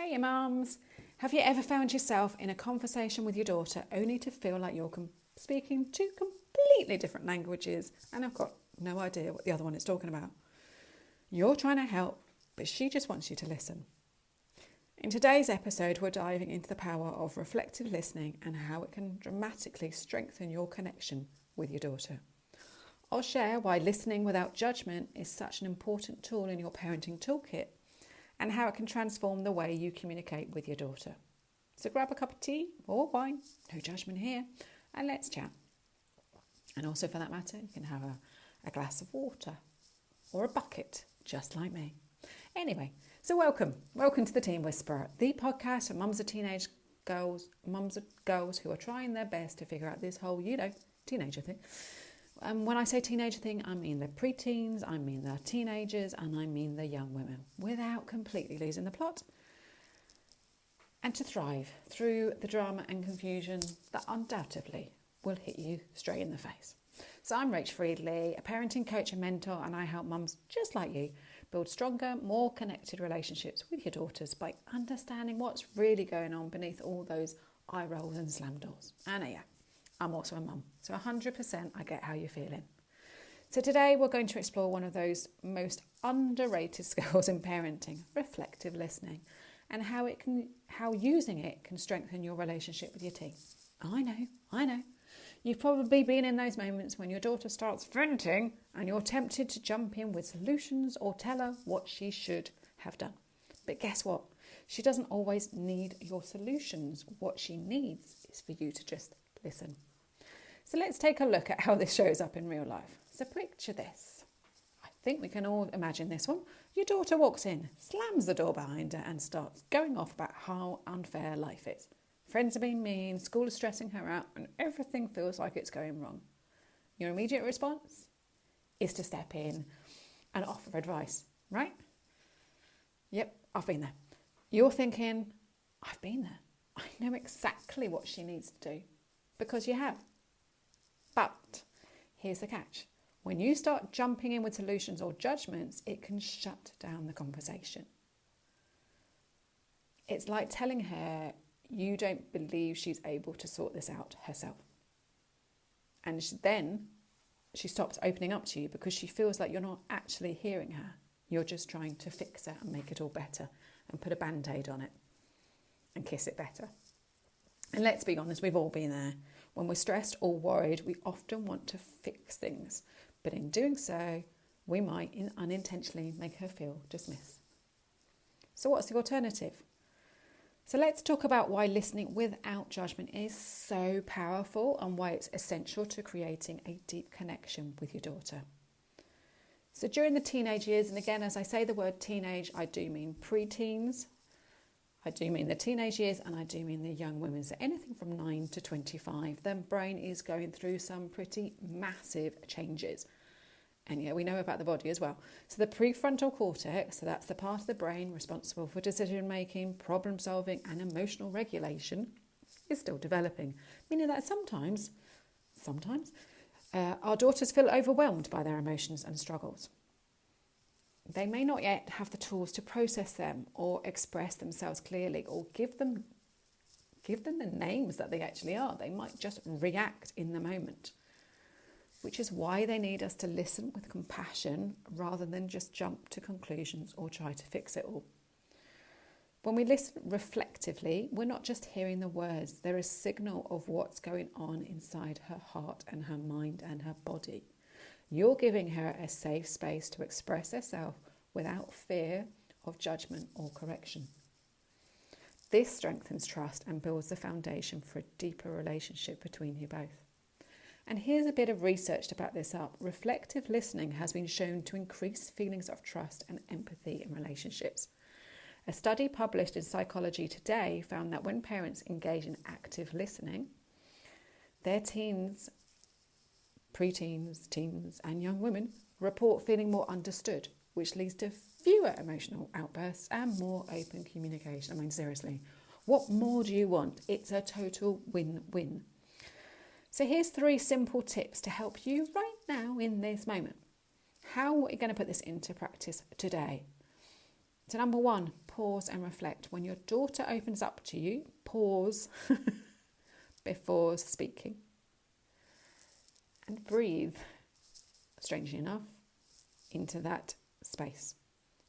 Hey mums, have you ever found yourself in a conversation with your daughter only to feel like you're speaking two completely different languages and I've got no idea what the other one is talking about? You're trying to help, but she just wants you to listen. In today's episode, we're diving into the power of reflective listening and how it can dramatically strengthen your connection with your daughter. I'll share why listening without judgment is such an important tool in your parenting toolkit and how it can transform the way you communicate with your daughter. So grab a cup of tea or wine, no judgment here, and let's chat. And also for that matter, you can have a glass of water or a bucket, just like me. Anyway, so welcome to the Teen Whisperer, the podcast for mums of mums of girls who are trying their best to figure out this whole, teenager thing. And when I say teenager thing, I mean the preteens, I mean the teenagers, and I mean the young women, without completely losing the plot. And to thrive through the drama and confusion that undoubtedly will hit you straight in the face. So I'm Rach Friedley, a parenting coach and mentor, and I help mums just like you build stronger, more connected relationships with your daughters by understanding what's really going on beneath all those eye rolls and slam doors. And yeah, I'm also a mum, so 100% I get how you're feeling. So today we're going to explore one of those most underrated skills in parenting, reflective listening, and how using it can strengthen your relationship with your teen. I know. You've probably been in those moments when your daughter starts venting and you're tempted to jump in with solutions or tell her what she should have done. But guess what? She doesn't always need your solutions. What she needs is for you to just listen. So let's take a look at how this shows up in real life. So picture this. I think we can all imagine this one. Your daughter walks in, slams the door behind her and starts going off about how unfair life is. Friends are being mean, school is stressing her out and everything feels like it's going wrong. Your immediate response is to step in and offer advice, right? Yep, I've been there. You're thinking, I've been there. I know exactly what she needs to do because you have. But here's the catch. When you start jumping in with solutions or judgments, it can shut down the conversation. It's like telling her you don't believe she's able to sort this out herself. And then she stops opening up to you because she feels like you're not actually hearing her. You're just trying to fix it and make it all better and put a band-aid on it and kiss it better. And let's be honest, we've all been there. When we're stressed or worried, we often want to fix things. But in doing so, we might unintentionally make her feel dismissed. So what's the alternative? So let's talk about why listening without judgment is so powerful and why it's essential to creating a deep connection with your daughter. So during the teenage years, and again, as I say the word teenage, I do mean preteens. I do mean the teenage years and I do mean the young women. So anything from 9 to 25, their brain is going through some pretty massive changes. And yeah, we know about the body as well. So the prefrontal cortex, so that's the part of the brain responsible for decision making, problem solving and emotional regulation, is still developing. Meaning that sometimes, our daughters feel overwhelmed by their emotions and struggles. They may not yet have the tools to process them or express themselves clearly or give them the names that they actually are. They might just react in the moment, which is why they need us to listen with compassion rather than just jump to conclusions or try to fix it all. When we listen reflectively, we're not just hearing the words. There is signal of what's going on inside her heart and her mind and her body. You're giving her a safe space to express herself without fear of judgment or correction. This strengthens trust and builds the foundation for a deeper relationship between you both. And here's a bit of research to back this up. Reflective listening has been shown to increase feelings of trust and empathy in relationships. A study published in Psychology Today found that when parents engage in active listening, their teens, preteens, teens and young women report feeling more understood, which leads to fewer emotional outbursts and more open communication. I mean, seriously, what more do you want? It's a total win-win. So here's 3 simple tips to help you right now in this moment. How are you going to put this into practice today? So number 1, pause and reflect. When your daughter opens up to you, pause before speaking. And breathe, strangely enough, into that space.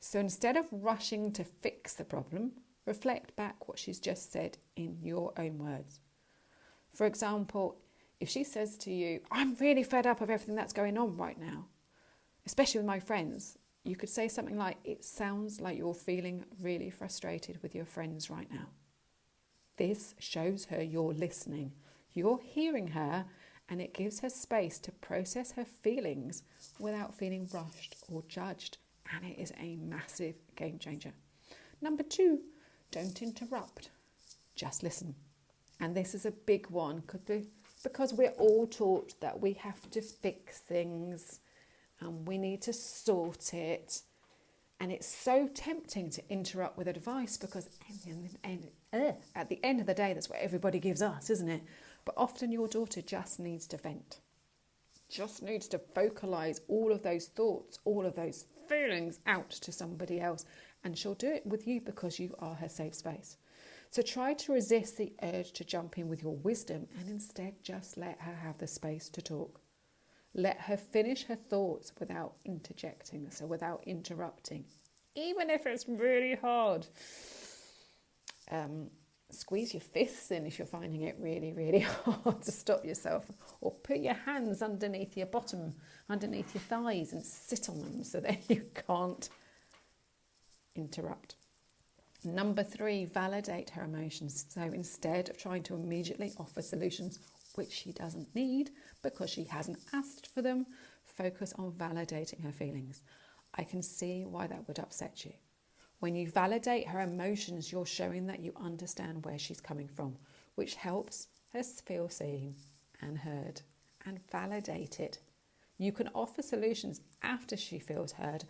So instead of rushing to fix the problem, reflect back what she's just said in your own words. For example, if she says to you, I'm really fed up of everything that's going on right now, especially with my friends, you could say something like, it sounds like you're feeling really frustrated with your friends right now. This shows her you're listening. You're hearing her, and it gives her space to process her feelings without feeling rushed or judged. And it is a massive game changer. Number 2, don't interrupt. Just listen. And this is a big one because we're all taught that we have to fix things and we need to sort it. And it's so tempting to interrupt with advice because at the end of the day, that's what everybody gives us, isn't it? But often your daughter just needs to vent, just needs to vocalise all of those thoughts, all of those feelings out to somebody else. And she'll do it with you because you are her safe space. So try to resist the urge to jump in with your wisdom and instead just let her have the space to talk. Let her finish her thoughts without interjecting, so without interrupting, even if it's really hard. Squeeze your fists in if you're finding it really, really hard to stop yourself, or put your hands underneath your bottom, underneath your thighs, and sit on them so that you can't interrupt. Number 3, validate her emotions. So instead of trying to immediately offer solutions, which she doesn't need because she hasn't asked for them, focus on validating her feelings. I can see why that would upset you. When you validate her emotions, you're showing that you understand where she's coming from, which helps her feel seen and heard, and validate it. You can offer solutions after she feels heard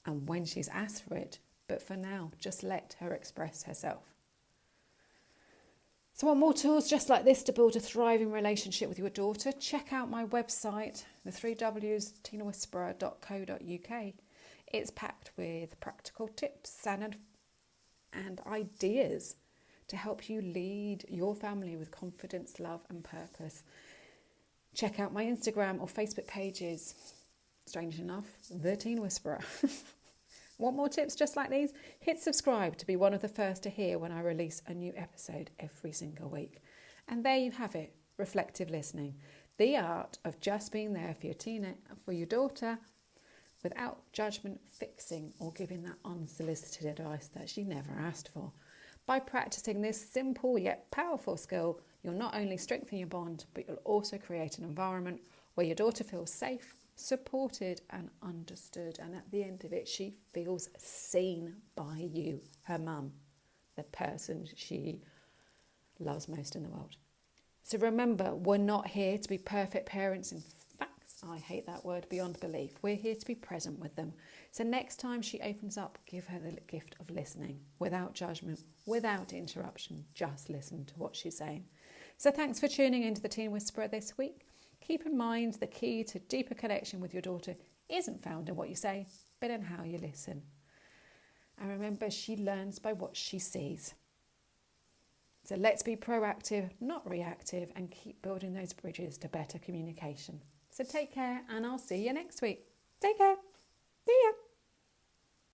and when she's asked for it, but for now, just let her express herself. So want more tools just like this to build a thriving relationship with your daughter? Check out my website, the 3Ws, tinawhisperer.co.uk. It's packed with practical tips and ideas to help you lead your family with confidence, love and purpose. Check out my Instagram or Facebook pages. Strange enough, the Teen Whisperer. Want more tips just like these? Hit subscribe to be one of the first to hear when I release a new episode every single week. And there you have it, reflective listening. The art of just being there for your daughter, without judgment, fixing or giving that unsolicited advice that she never asked for. By practicing this simple yet powerful skill, you'll not only strengthen your bond, but you'll also create an environment where your daughter feels safe, supported and understood. And at the end of it, she feels seen by you, her mum, the person she loves most in the world. So remember, we're not here to be perfect parents. In fact, I hate that word beyond belief. We're here to be present with them. So next time she opens up, give her the gift of listening, without judgment, without interruption. Just listen to what she's saying. So thanks for tuning into the Teen Whisperer this week. Keep in mind the key to deeper connection with your daughter isn't found in what you say, but in how you listen. And remember, she learns by what she sees. So let's be proactive, not reactive, and keep building those bridges to better communication. So take care, and I'll see you next week. Take care. See ya.